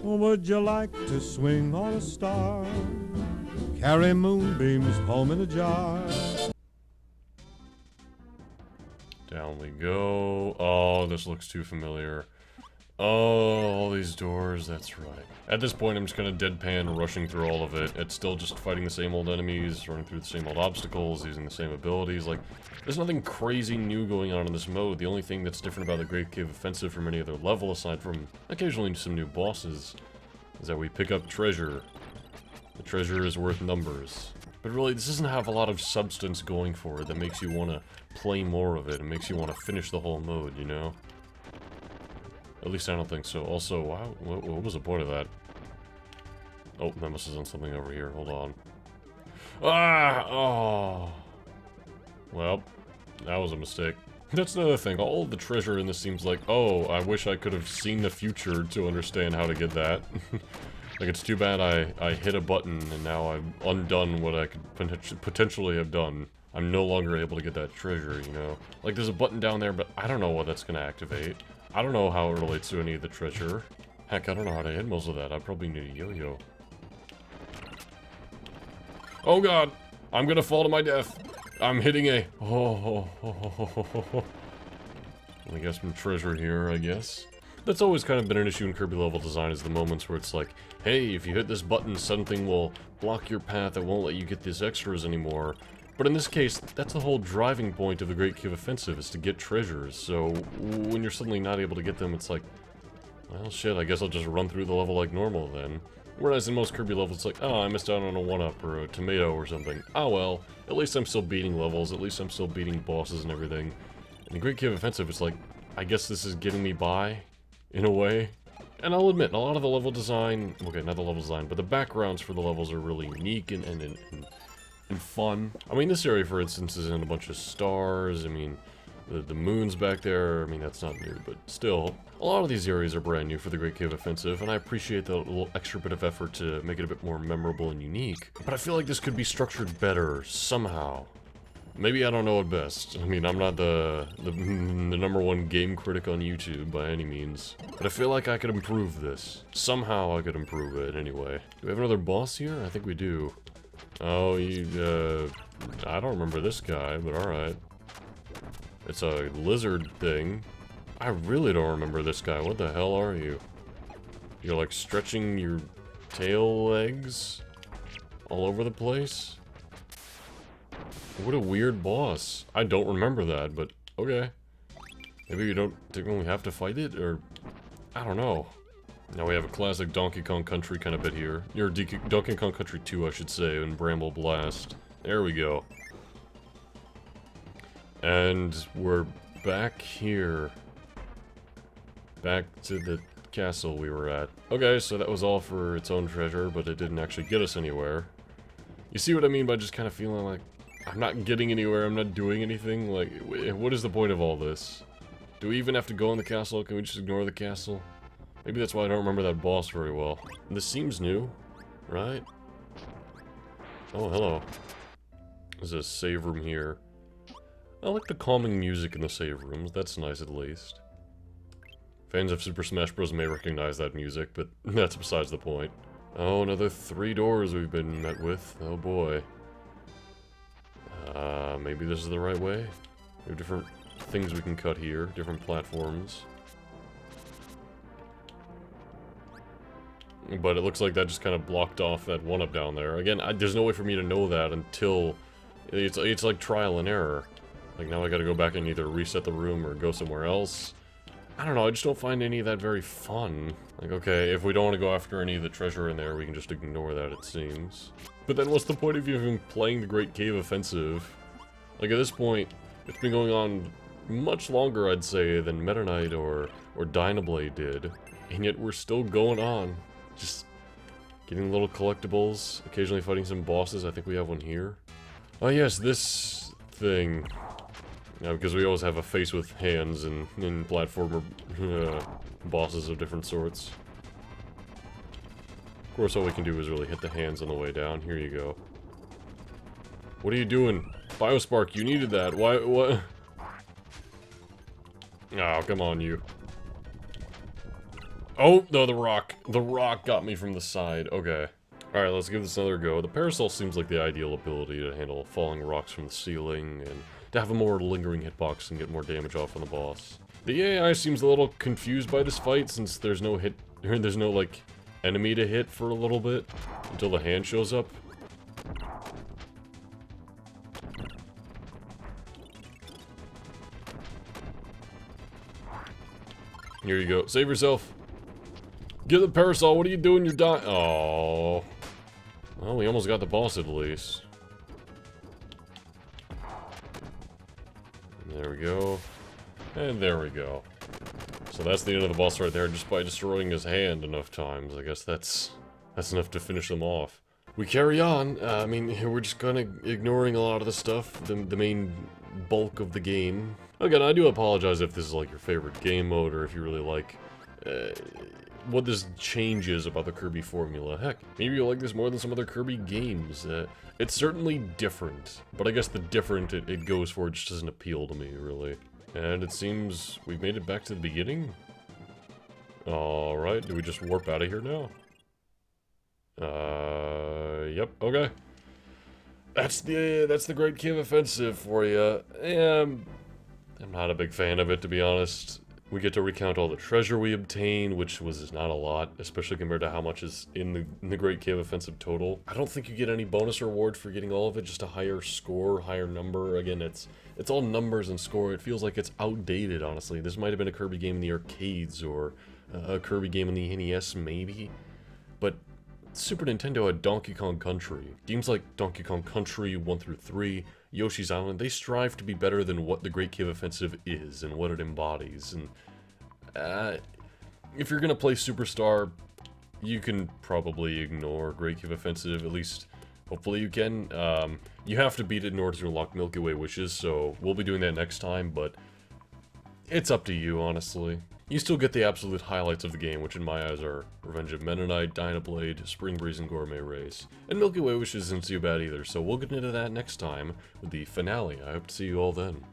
Would you like to swing on a star? Carry moonbeams home in a jar. Down we go. Oh, this looks too familiar. Oh, all these doors, that's right. At this point, I'm just kind of deadpan rushing through all of it. It's still just fighting the same old enemies, running through the same old obstacles, using the same abilities. Like, there's nothing crazy new going on in this mode. The only thing that's different about the Great Cave Offensive from any other level, aside from occasionally some new bosses, is that we pick up treasure. The treasure is worth numbers. But really, this doesn't have a lot of substance going for it that makes you want to play more of it and makes you want to finish the whole mode, you know? At least I don't think so. Also, wow, what was the point of that? Oh, that must have done something over here. Hold on. Ah! Oh! Well, that was a mistake. That's another thing. All the treasure in this seems like, oh, I wish I could have seen the future to understand how to get that. Like, it's too bad I hit a button and now I've undone what I could potentially have done. I'm no longer able to get that treasure, you know? Like, there's a button down there, but I don't know what that's gonna activate. I don't know how it relates to any of the treasure. Heck, I don't know how to hit most of that. I probably need a yo-yo. Oh god! I'm gonna fall to my death! I'm hitting a... I guess some treasure here, I guess. That's always kind of been an issue in Kirby level design, is the moments where it's like, hey, if you hit this button, something will block your path, it won't let you get these extras anymore. But in this case, that's the whole driving point of the Great Cave Offensive, is to get treasures. So when you're suddenly not able to get them, it's like, well, shit, I guess I'll just run through the level like normal then. Whereas in most Kirby levels, it's like, oh, I missed out on a 1-up or a tomato or something. Oh well, at least I'm still beating levels, at least I'm still beating bosses and everything. In the Great Cave Offensive, it's like, I guess this is getting me by, in a way. And I'll admit, a lot of the level design, okay, not the level design, but the backgrounds for the levels are really unique and fun. I mean, this area, for instance, is in a bunch of stars. I mean, the moon's back there. I mean, that's not new, but still. A lot of these areas are brand new for the Great Cave Offensive, and I appreciate the little extra bit of effort to make it a bit more memorable and unique. But I feel like this could be structured better, somehow. Maybe I don't know it best. I mean, I'm not the #1 game critic on YouTube by any means. But I feel like I could improve this. Somehow I could improve it, anyway. Do we have another boss here? I think we do. Oh, I don't remember this guy, but alright. It's a lizard thing. I really don't remember this guy. What the hell are you? You're like stretching your tail legs all over the place? What a weird boss. I don't remember that, but okay. Maybe we don't technically have to fight it, or... I don't know. Now we have a classic Donkey Kong Country kind of bit here. Or Donkey Kong Country 2, I should say, in Bramble Blast. There we go. And we're back here. Back to the castle we were at. Okay, so that was all for its own treasure, but it didn't actually get us anywhere. You see what I mean by just kind of feeling like I'm not getting anywhere, I'm not doing anything? Like, what is the point of all this? Do we even have to go in the castle? Can we just ignore the castle? Maybe that's why I don't remember that boss very well. This seems new, right? Oh, hello. There's a save room here. I like the calming music in the save rooms, that's nice at least. Fans of Super Smash Bros. May recognize that music, but that's besides the point. Oh, another 3 doors we've been met with. Oh boy. Maybe this is the right way? We have different things we can cut here, different platforms. But it looks like that just kind of blocked off that 1-up down there. Again, there's no way for me to know that until... It's like trial and error. Like, now I gotta go back and either reset the room or go somewhere else. I don't know, I just don't find any of that very fun. Like, okay, if we don't want to go after any of the treasure in there, we can just ignore that, it seems. But then what's the point of you even playing the Great Cave Offensive? Like, at this point, it's been going on much longer, I'd say, than Meta Knight or Dynablade did. And yet we're still going on. Just getting little collectibles, occasionally fighting some bosses. I think we have one here. Oh yes, this thing. Yeah, because we always have a face with hands in platformer bosses of different sorts. Of course, all we can do is really hit the hands on the way down. Here you go. What are you doing? Biospark, you needed that. Why, what? Oh, come on, you. Oh, no, the rock. The rock got me from the side. Okay. Alright, let's give this another go. The parasol seems like the ideal ability to handle falling rocks from the ceiling and to have a more lingering hitbox and get more damage off on the boss. The AI seems a little confused by this fight since there's no like enemy to hit for a little bit until the hand shows up. Here you go. Save yourself. Get the parasol. What are you doing? You're dying. Oh. Well, we almost got the boss at least. There we go. And there we go. So that's the end of the boss right there, just by destroying his hand enough times. I guess that's enough to finish them off. We carry on. I mean, we're just kind of ignoring a lot of the stuff, the main bulk of the game. Again, I do apologize if this is like your favorite game mode, or if you really like what this changes about the Kirby formula. Heck, maybe you like this more than some other Kirby games. It's certainly different, but I guess the different it goes for just doesn't appeal to me, really. And it seems we've made it back to the beginning. Alright, do we just warp out of here now? Yep, okay. That's the Great Cave Offensive for you. I'm not a big fan of it, to be honest. We get to recount all the treasure we obtain, which was not a lot, especially compared to how much is in the Great Cave Offensive total. I don't think you get any bonus reward for getting all of it, just a higher score, higher number. Again, it's all numbers and score. It feels like it's outdated, honestly. This might have been a Kirby game in the arcades, or a Kirby game in the NES, maybe. But Super Nintendo had Donkey Kong Country. Games like Donkey Kong Country 1 through 3, Yoshi's Island, they strive to be better than what the Great Cave Offensive is and what it embodies. And if you're gonna play Superstar, you can probably ignore Great Cave Offensive, at least hopefully you can. You have to beat it in order to unlock Milky Way Wishes, so we'll be doing that next time, but it's up to you, honestly. You still get the absolute highlights of the game, which in my eyes are Revenge of Mennonite, Dynablade, Spring Breeze, and Gourmet Race. And Milky Way Wishes isn't too bad either, so we'll get into that next time with the finale. I hope to see you all then.